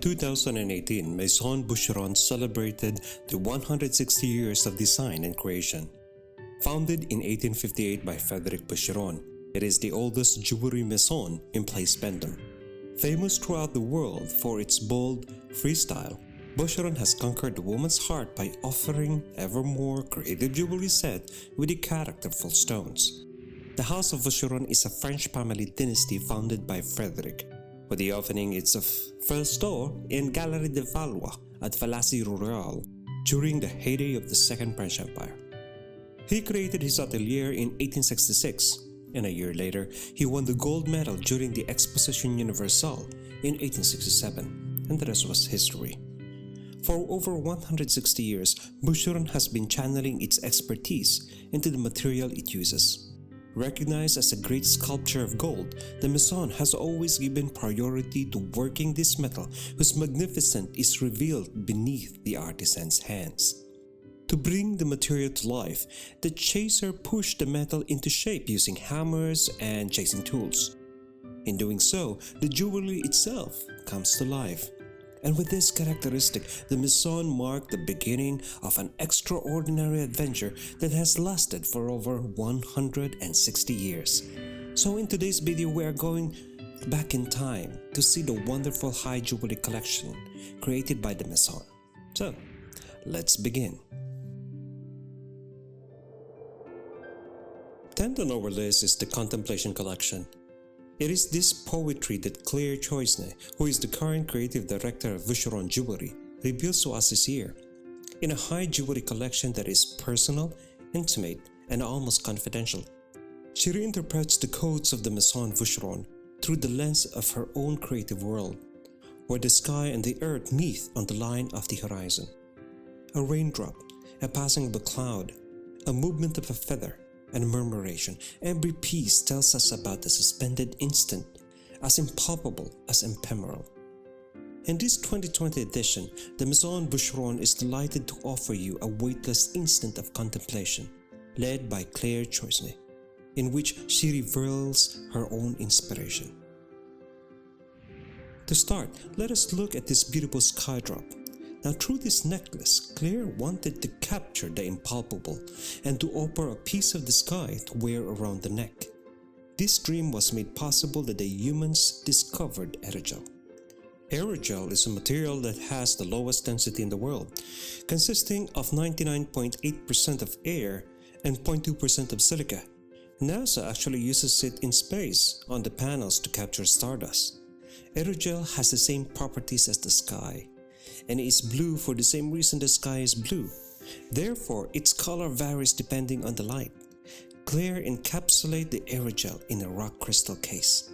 2018, Maison Boucheron celebrated the 160 years of design and creation. Founded in 1858 by Frédéric Boucheron, it is the oldest jewelry maison in Place-Vendôme. Famous throughout the world for its bold, free style, Boucheron has conquered the woman's heart by offering ever more creative jewelry set with the characterful stones. The House of Boucheron is a French family dynasty founded by Frédéric, with the opening its first store in Galerie de Valois at Valais Royal during the heyday of the Second French Empire. He created his atelier in 1866, and a year later, he won the gold medal during the Exposition Universelle in 1867, and the rest was history. For over 160 years, Boucheron has been channeling its expertise into the material it uses. Recognized as a great sculptor of gold, the Maison has always given priority to working this metal whose magnificence is revealed beneath the artisan's hands. To bring the material to life, the chaser pushed the metal into shape using hammers and chasing tools. In doing so, the jewelry itself comes to life. And with this characteristic, the Maison marked the beginning of an extraordinary adventure that has lasted for over 160 years. So in today's video, we are going back in time to see the wonderful high jewelry collection created by the Maison. So, let's begin. 10th on our list is the Contemplation collection. It is this poetry that Claire Choisne, who is the current creative director of Boucheron Jewelry, reveals to us this year. In a high jewelry collection that is personal, intimate, and almost confidential, she reinterprets the codes of the Maison Boucheron through the lens of her own creative world, where the sky and the earth meet on the line of the horizon. A raindrop, a passing of a cloud, a movement of a feather, and murmuration. Every piece tells us about the suspended instant, as impalpable as ephemeral. In this 2020 edition, the Maison Boucheron is delighted to offer you a weightless instant of contemplation, led by Claire Choisne, in which she reveals her own inspiration. To start, let us look at this beautiful sky drop. Now, through this necklace, Claire wanted to capture the impalpable and to offer a piece of the sky to wear around the neck. This dream was made possible the day humans discovered aerogel. Aerogel is a material that has the lowest density in the world, consisting of 99.8% of air and 0.2% of silica. NASA actually uses it in space on the panels to capture stardust. Aerogel has the same properties as the sky, and is blue for the same reason the sky is blue. Therefore, its color varies depending on the light. Claire encapsulated the aerogel in a rock crystal case.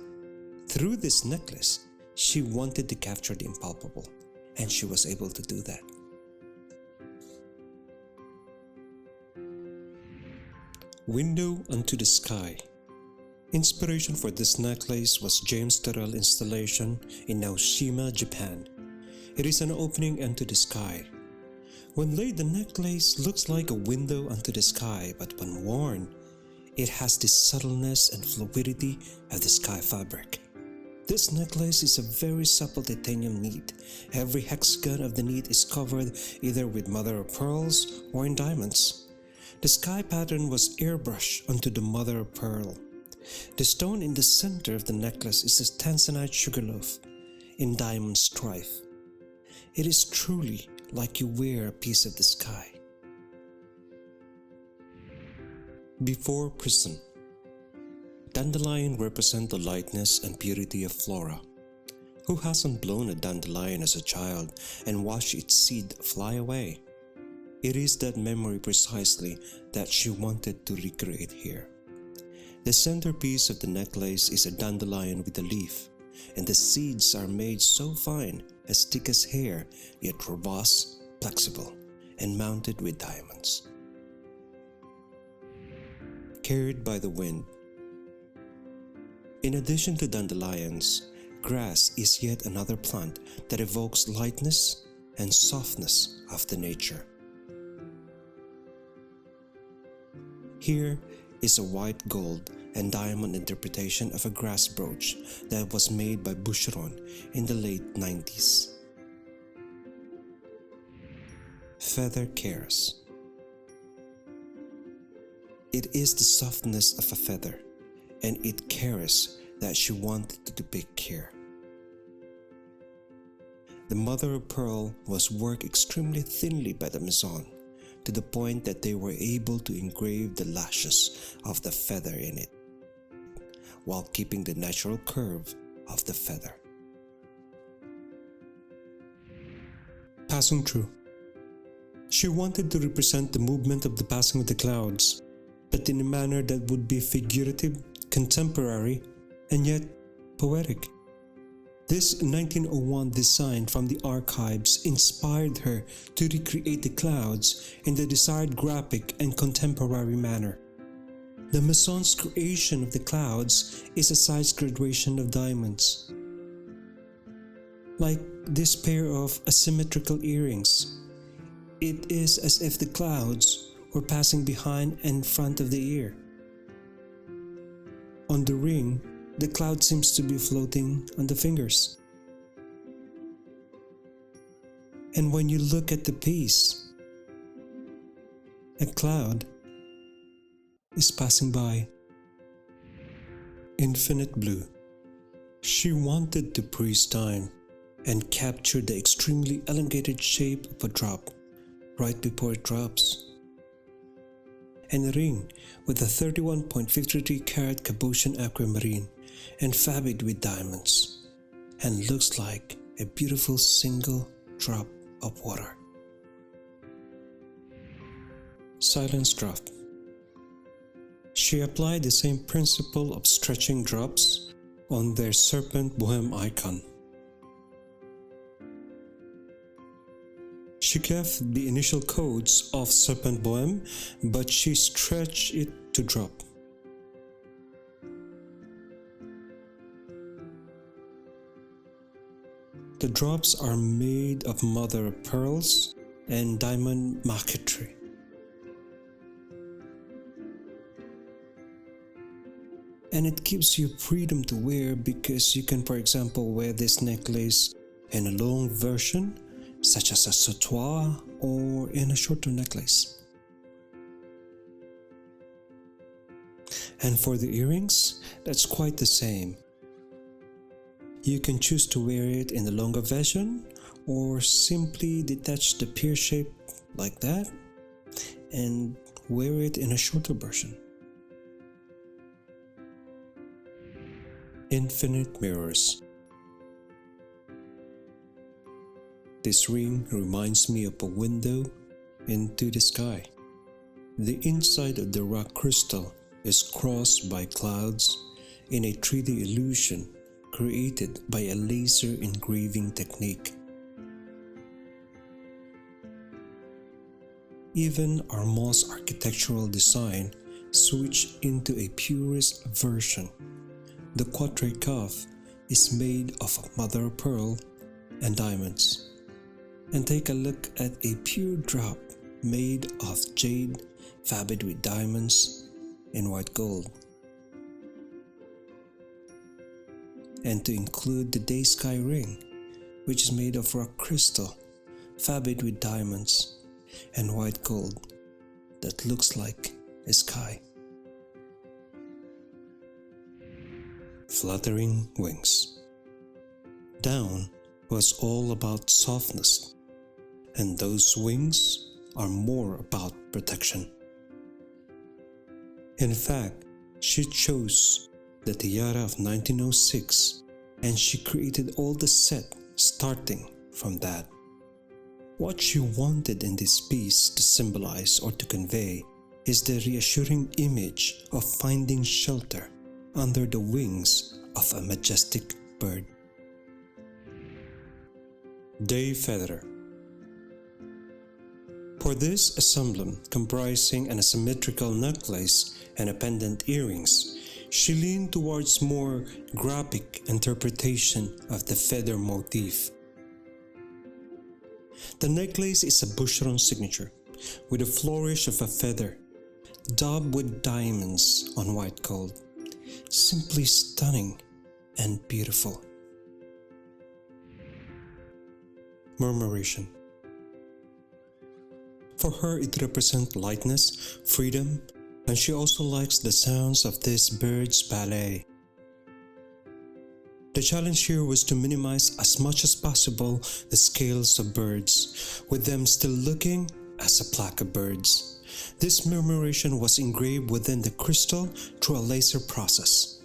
Through this necklace, she wanted to capture the impalpable, and she was able to do that. Window onto the sky. Inspiration for this necklace was James Turrell installation in Naoshima, Japan. It is an opening onto the sky. When laid, the necklace looks like a window onto the sky, but when worn, it has the subtleness and fluidity of the sky fabric. This necklace is a very supple titanium knit. Every hexagon of the knit is covered either with mother of pearls or in diamonds. The sky pattern was airbrushed onto the mother of pearl. The stone in the center of the necklace is a tanzanite sugarloaf in diamond stripe. It is truly like you wear a piece of the sky. Before prison. Dandelion represent the lightness and purity of Flora. Who hasn't blown a dandelion as a child and watched its seed fly away? It is that memory precisely that she wanted to recreate here. The centerpiece of the necklace is a dandelion with a leaf, and the seeds are made so fine, as thick as hair, yet robust, flexible, and mounted with diamonds. Carried by the wind. In addition to dandelions, grass is yet another plant that evokes lightness and softness of the nature. Here is a white gold and diamond interpretation of a grass brooch that was made by Boucheron in the late 90s. feather cares. It is the softness of a feather, and it cares that she wanted to depict care. The mother of pearl was worked extremely thinly by the Maison, to the point that they were able to engrave the lashes of the feather in it, while keeping the natural curve of the feather. Passing through. She wanted to represent the movement of the passing of the clouds, but in a manner that would be figurative, contemporary, and yet poetic. This 1901 design from the archives inspired her to recreate the clouds in the desired graphic and contemporary manner. The Maison's creation of the clouds is a size graduation of diamonds, like this pair of asymmetrical earrings. It is as if the clouds were passing behind and front of the ear. On the ring, the cloud seems to be floating on the fingers. And when you look at the piece, a cloud is passing by. Infinite blue. She wanted to freeze time and capture the extremely elongated shape of a drop right before it drops. And a ring with a 31.53 carat cabochon aquamarine and fabric with diamonds, and looks like a beautiful single drop of water. Silence drop. She applied the same principle of stretching drops on their serpent bohem icon. She kept the initial codes of serpent bohem, but she stretched it to drop. The drops are made of mother of pearls and diamond marquetry. And it gives you freedom to wear, because you can, for example, wear this necklace in a long version, such as a sautoir, or in a shorter necklace. And for the earrings, that's quite the same. You can choose to wear it in the longer version, or simply detach the pear shape like that and wear it in a shorter version. Infinite mirrors. This ring reminds me of a window into the sky. The inside of the rock crystal is crossed by clouds in a 3D illusion created by a laser engraving technique. Even Armand's architectural design switched into a purist version. The quatre cuff is made of mother of pearl and diamonds. And take a look at a pure drop made of jade fabric with diamonds and white gold. And to include the day sky ring, which is made of rock crystal fabric with diamonds and white gold that looks like a sky. Fluttering wings. Down was all about softness, and those wings are more about protection. In fact, she chose the tiara of 1906, and she created all the set starting from that. What she wanted in this piece to symbolize or to convey is the reassuring image of finding shelter under the wings of a majestic bird. Day feather. For this assemblage, comprising an asymmetrical necklace and a pendant earrings, she leaned towards more graphic interpretation of the feather motif. The necklace is a Boucheron signature, with a flourish of a feather, daubed with diamonds on white gold. Simply stunning and beautiful. Murmuration. For her, it represents lightness, freedom, and she also likes the sounds of this bird's ballet. The challenge here was to minimize as much as possible the scales of birds, with them still looking as a plaque of birds. This murmuration was engraved within the crystal through a laser process.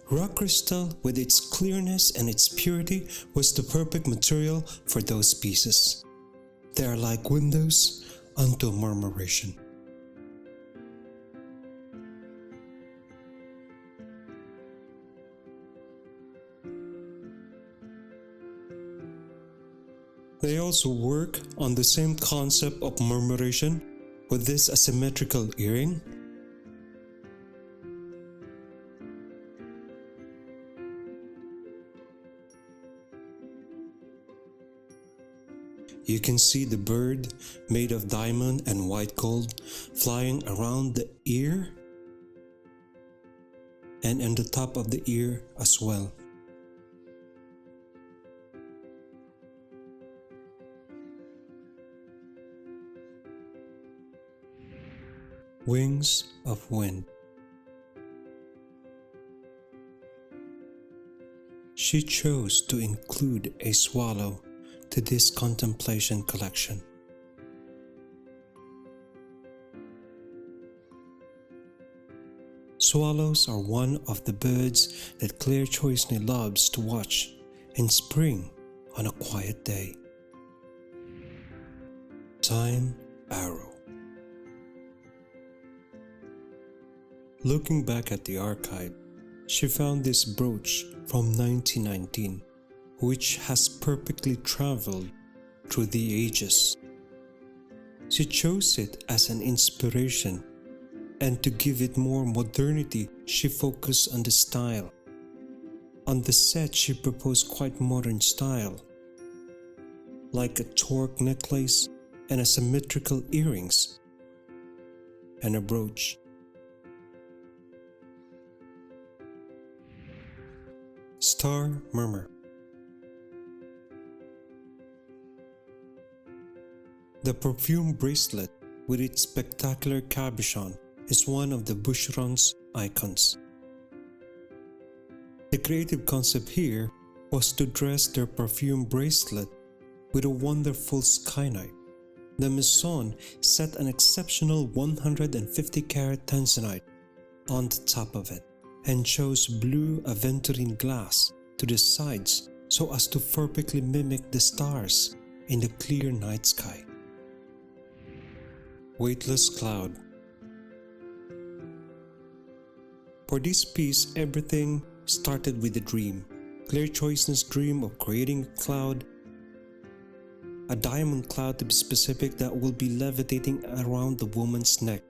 Rock crystal, with its clearness and its purity, was the perfect material for those pieces. They are like windows unto murmuration. They also work on the same concept of murmuration with this asymmetrical earring. You can see the bird made of diamond and white gold flying around the ear and on the top of the ear as well. Wings of wind. She chose to include a swallow to this Contemplation collection. Swallows are one of the birds that Claire Choisne loves to watch in spring on a quiet day. Time arrow. Looking back at the archive, she found this brooch from 1919, which has perfectly traveled through the ages. She chose it as an inspiration, and to give it more modernity, she focused on the style. On the set, she proposed quite modern style, like a torque necklace and asymmetrical earrings, and a brooch. Star Murmur. The perfume bracelet with its spectacular cabochon is one of the Boucheron's icons. The creative concept here was to dress their perfume bracelet with a wonderful skylight. The Maison set an exceptional 150-carat tanzanite on the top of it and chose blue aventurine glass to the sides so as to perfectly mimic the stars in the clear night sky. Weightless cloud. For this piece, everything started with a dream. Claire Choisne's dream of creating a cloud, a diamond cloud to be specific, that will be levitating around the woman's neck.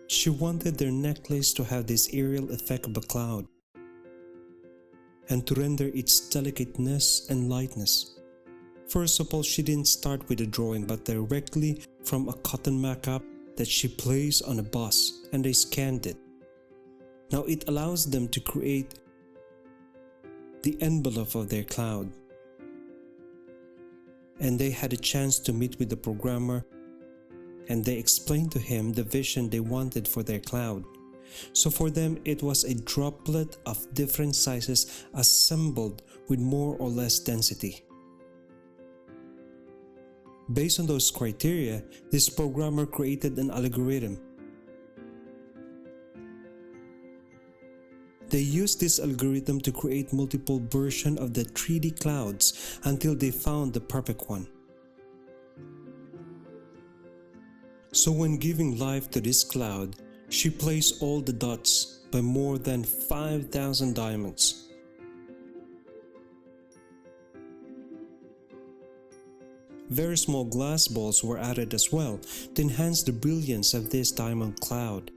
She wanted their necklace to have this aerial effect of a cloud and to render its delicateness and lightness. First of all, she didn't start with a drawing but directly from a cotton mock-up that she placed on a bus, and they scanned it. Now it allows them to create the envelope of their cloud. And they had a chance to meet with the programmer, and they explained to him the vision they wanted for their cloud. So for them, it was a droplet of different sizes assembled with more or less density. Based on those criteria, this programmer created an algorithm. They used this algorithm to create multiple versions of the 3D clouds until they found the perfect one. So when giving life to this cloud, she placed all the dots by more than 5,000 diamonds. Very small glass balls were added as well to enhance the brilliance of this diamond cloud.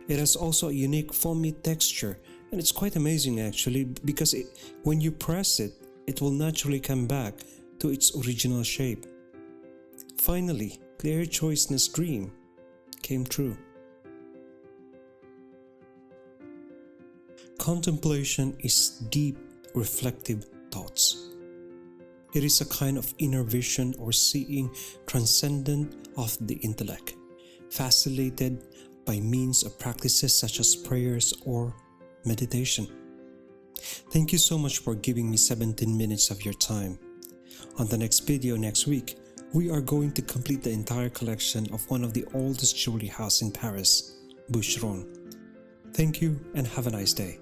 It has also a unique foamy texture, and it's quite amazing actually, because when you press it, it will naturally come back to its original shape. Finally, Claire Choisne's dream came true. Contemplation is deep, reflective thoughts. It is a kind of inner vision or seeing transcendent of the intellect, facilitated by means of practices such as prayers or meditation. Thank you so much for giving me 17 minutes of your time. On the next video next week, we are going to complete the entire collection of one of the oldest jewelry house in Paris, Boucheron. Thank you and have a nice day.